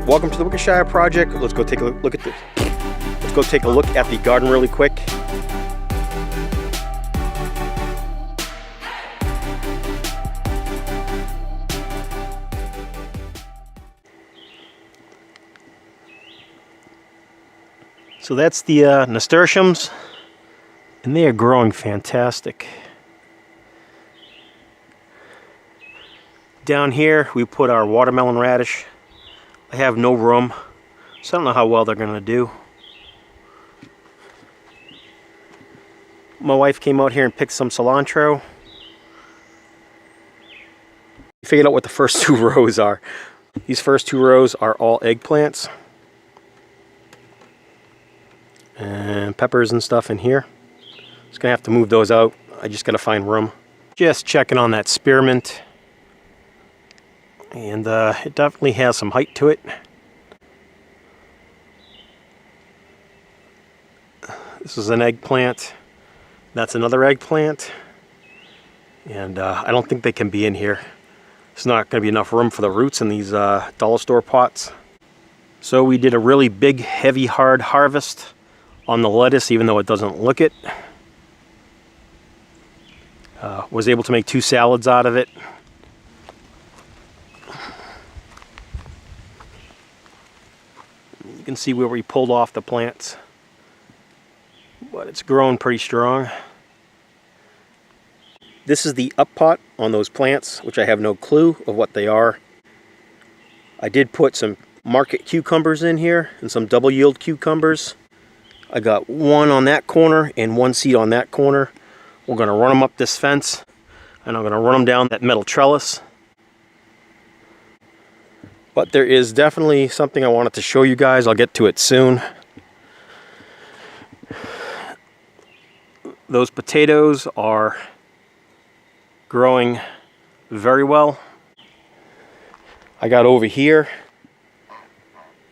Welcome to the WickerShire project. Let's go take a look at this. Let's go take a look at the garden really quick. So that's the nasturtiums, and they are growing fantastic. Down here we put our watermelon radish. I have no room, so I don't know how well they're going to do. My wife came out here and picked some cilantro. Figured out what the first two rows are. These first two rows are all eggplants. And peppers and stuff in here. Just gonna have to move those out. I just gotta find room. Just checking on that spearmint. And it definitely has some height to it. This is an eggplant. That's another eggplant. And I don't think they can be in here. There's not gonna be enough room for the roots in these dollar store pots. So we did a really big, heavy, hard harvest on the lettuce, even though it doesn't look it. Was able to make 2 salads out of it. You can see where we pulled off the plants, but it's grown pretty strong. This is the up pot on those plants, which I have no clue of what they are. I did put some market cucumbers in here and some double yield cucumbers. I got one on that corner and one seed on that corner. We're going to run them up this fence, and I'm going to run them down that metal trellis. But there is definitely something I wanted to show you guys. I'll get to it soon. Those potatoes are growing very well. I got over here,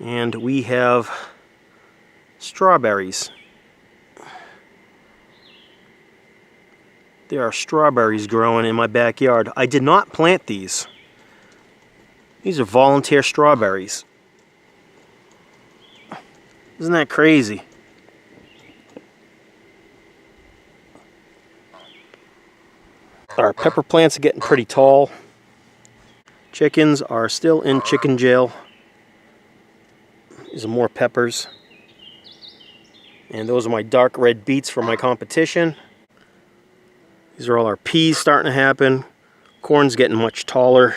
and we have strawberries. There are strawberries growing in my backyard. I did not plant these. These are volunteer strawberries. Isn't that crazy? Our pepper plants are getting pretty tall. Chickens are still in chicken jail. These are more peppers. And those are my dark red beets from my competition. These are all our peas starting to happen. Corn's getting much taller.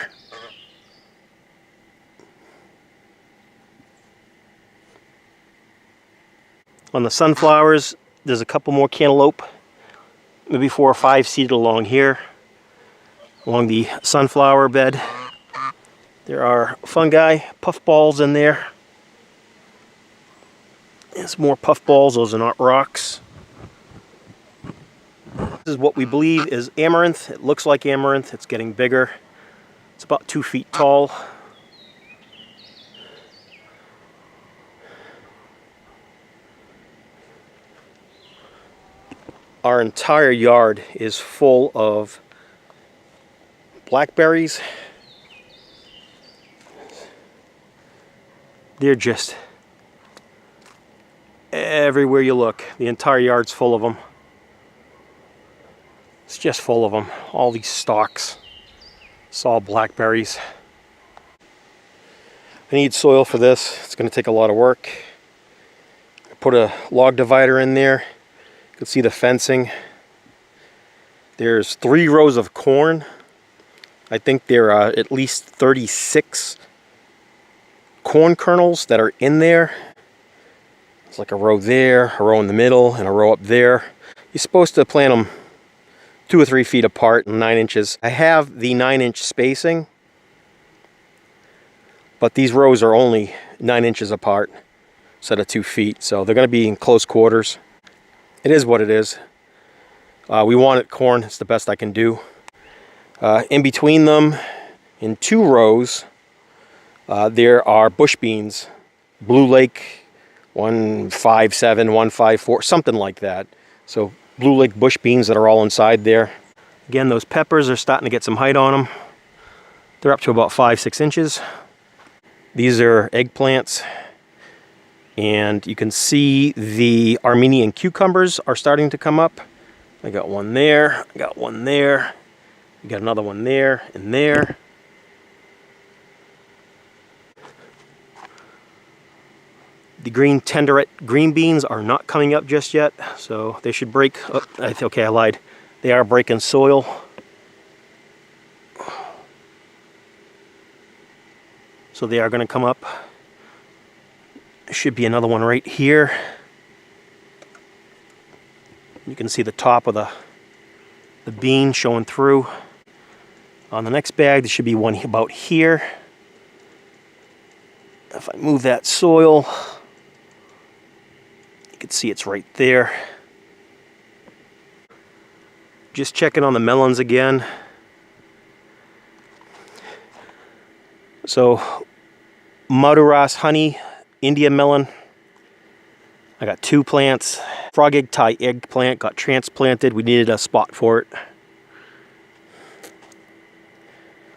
On the sunflowers, there's a couple more cantaloupe, maybe 4 or 5 seeded along here, along the sunflower bed. There are fungi, puffballs in there. There's more puffballs, those are not rocks. This is what we believe is amaranth. It looks like amaranth, it's getting bigger. It's about 2 feet tall. Our entire yard is full of blackberries. They're just everywhere you look. The entire yard's full of them. It's just full of them. All these stalks. It's all blackberries. I need soil for this. It's going to take a lot of work. I put a log divider in there. You can see the fencing. There's 3 rows of corn. I think there are at least 36 corn kernels that are in there. It's like a row there, a row in the middle, and a row up there. You're supposed to plant them 2 or 3 feet apart, 9 inches. I have the 9-inch spacing, but these rows are only 9 inches apart instead of 2 feet, so they're going to be in close quarters. It is what it is. We wanted corn. It's the best I can do. In between them, in 2 rows, there are bush beans. Blue Lake 157, 154, something like that. So Blue Lake bush beans that are all inside there. Again, those peppers are starting to get some height on them. They're up to about 5-6 inches. These are eggplants. And you can see the Armenian cucumbers are starting to come up. I got one there, I got one there, I got another one there and there. The green tenderette green beans are not coming up just yet, so they should break. Oh, okay, I lied. They are breaking soil. So they are going to come up. There should be another one right here. You can see the top of the bean showing through. On the next bag, there should be one about here. If I move that soil, you can see it's right there. Just checking on the melons again. So, Maduras honey, India melon. I got 2 plants. Frog egg Thai eggplant got transplanted. We needed a spot for it.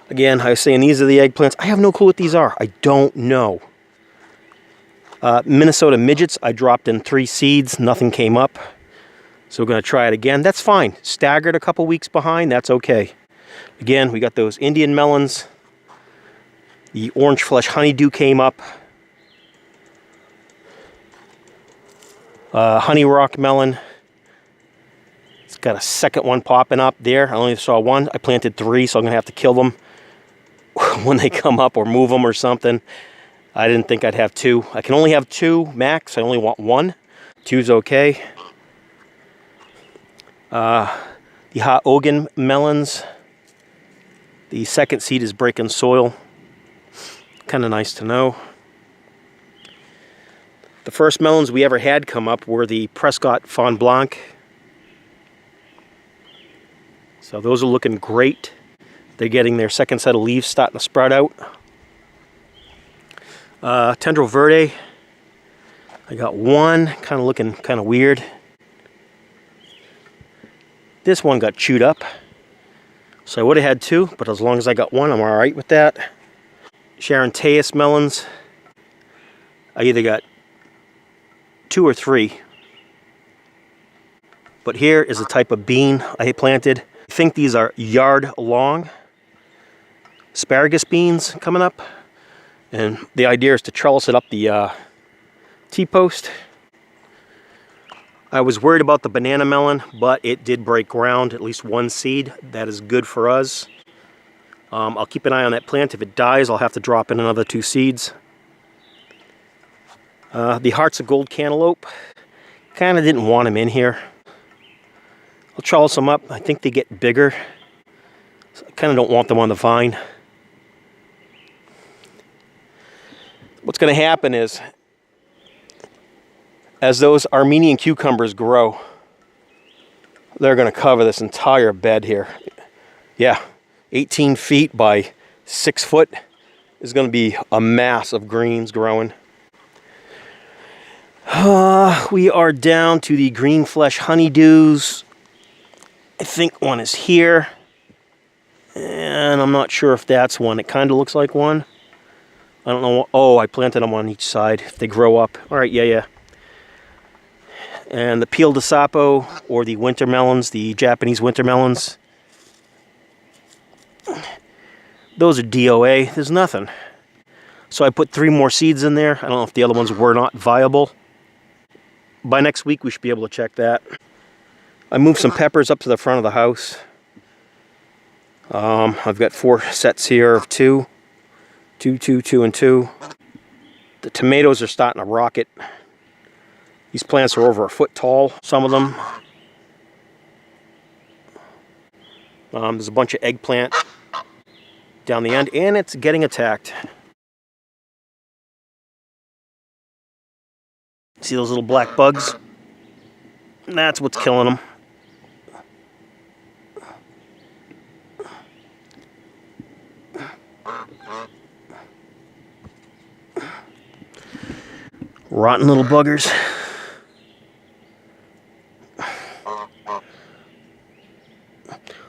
Again, I was saying these are the eggplants. I have no clue what these are. I don't know. Minnesota midgets, I dropped in 3 seeds. Nothing came up. So we're going to try it again. That's fine. Staggered a couple weeks behind. That's okay. Again, we got those Indian melons. The orange flesh honeydew came up. Honey rock melon. It's got a second one popping up there. I only saw 1. I planted 3, so I'm going to have to kill them when they come up or move them or something. I didn't think I'd have 2. I can only have 2 max. I only want 1. 2's okay. The Haogan melons. The second seed is breaking soil. Kind of nice to know. The first melons we ever had come up were the Prescott Fond Blanc. So those are looking great. They're getting their second set of leaves starting to sprout out. Tendril Verde. I got 1, kind of looking kind of weird. This one got chewed up. So I would have had 2, but as long as I got 1, I'm alright with that. Charenteus melons. I either got 2 or 3. But here is a type of bean I planted. I think these are yard long asparagus beans coming up. And the idea is to trellis it up the T-post. I was worried about the banana melon, but it did break ground, at least 1 seed. That is good for us. I'll keep an eye on that plant. If it dies, I'll have to drop in another 2 seeds. The Hearts of Gold cantaloupe. Kind of didn't want them in here. I'll trellis them up. I think they get bigger. So I kind of don't want them on the vine. What's going to happen is, as those Armenian cucumbers grow, they're going to cover this entire bed here. Yeah, 18 feet by 6 foot is going to be a mass of greens growing. We are down to the green flesh honeydews. I think one is here. And I'm not sure if that's one. It kind of looks like one. I don't know. Oh, I planted them on each side. If they grow up. Alright, yeah. And the Peel de Sapo, or the winter melons, the Japanese winter melons. Those are DOA. There's nothing. So I put 3 more seeds in there. I don't know if the other ones were not viable. By next week, we should be able to check that. I moved some peppers up to the front of the house. I've got 4 sets here of 2. 2, 2, 2, and 2. The tomatoes are starting to rocket. These plants are over a foot tall, some of them. There's a bunch of eggplant down the end, and it's getting attacked. See those little black bugs? That's what's killing them. Rotten little buggers.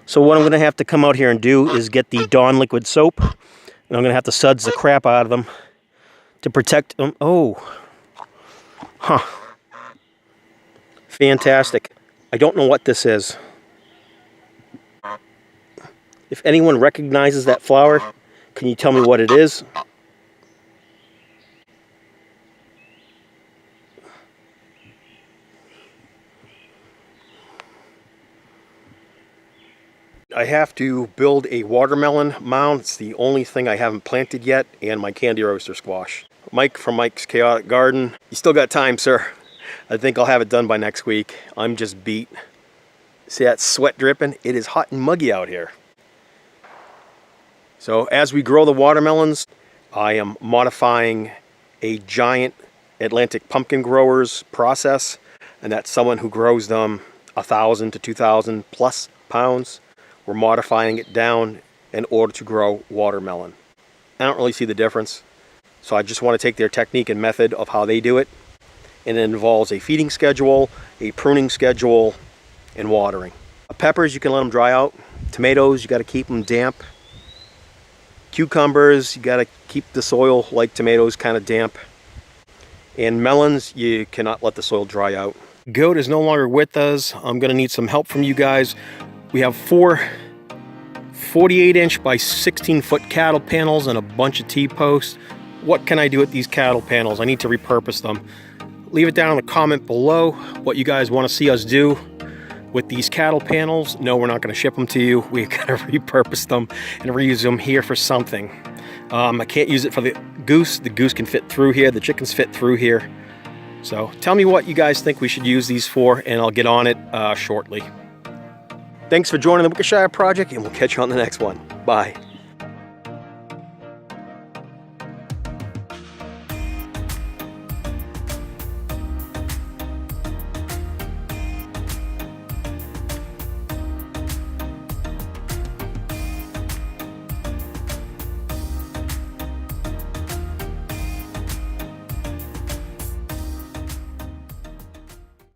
So what I'm going to have to come out here and do is get the Dawn liquid soap. And I'm going to have to suds the crap out of them to protect them. Oh, huh. Fantastic. I don't know what this is. If anyone recognizes that flower, can you tell me what it is? I have to build a watermelon mound. It's the only thing I haven't planted yet, and my candy roaster squash. Mike from Mike's Chaotic Garden. You still got time, sir. I think I'll have it done by next week. I'm just beat. See that sweat dripping? It is hot and muggy out here. So as we grow the watermelons, I am modifying a giant Atlantic pumpkin growers process, and that's someone who grows them 1,000 to 2,000 plus pounds. We're modifying it down in order to grow watermelon. I don't really see the difference, so I just want to take their technique and method of how they do it, and it involves a feeding schedule, a pruning schedule, and watering. Peppers, you can let them dry out. Tomatoes, you got to keep them damp. Cucumbers, you got to keep the soil, like tomatoes, kind of damp. And melons, you cannot let the soil dry out. Goat is no longer with us. I'm going to need some help from you guys. We have 4 48-inch by 16-foot cattle panels and a bunch of T-posts. What can I do with these cattle panels? I need to repurpose them. Leave it down in the comment below what you guys want to see us do with these cattle panels. No, we're not going to ship them to you. We've got to repurpose them and reuse them here for something. I can't use it for the goose. The goose can fit through here. The chickens fit through here. So tell me what you guys think we should use these for, and I'll get on it shortly. Thanks for joining the WickerShire project, and we'll catch you on the next one. Bye.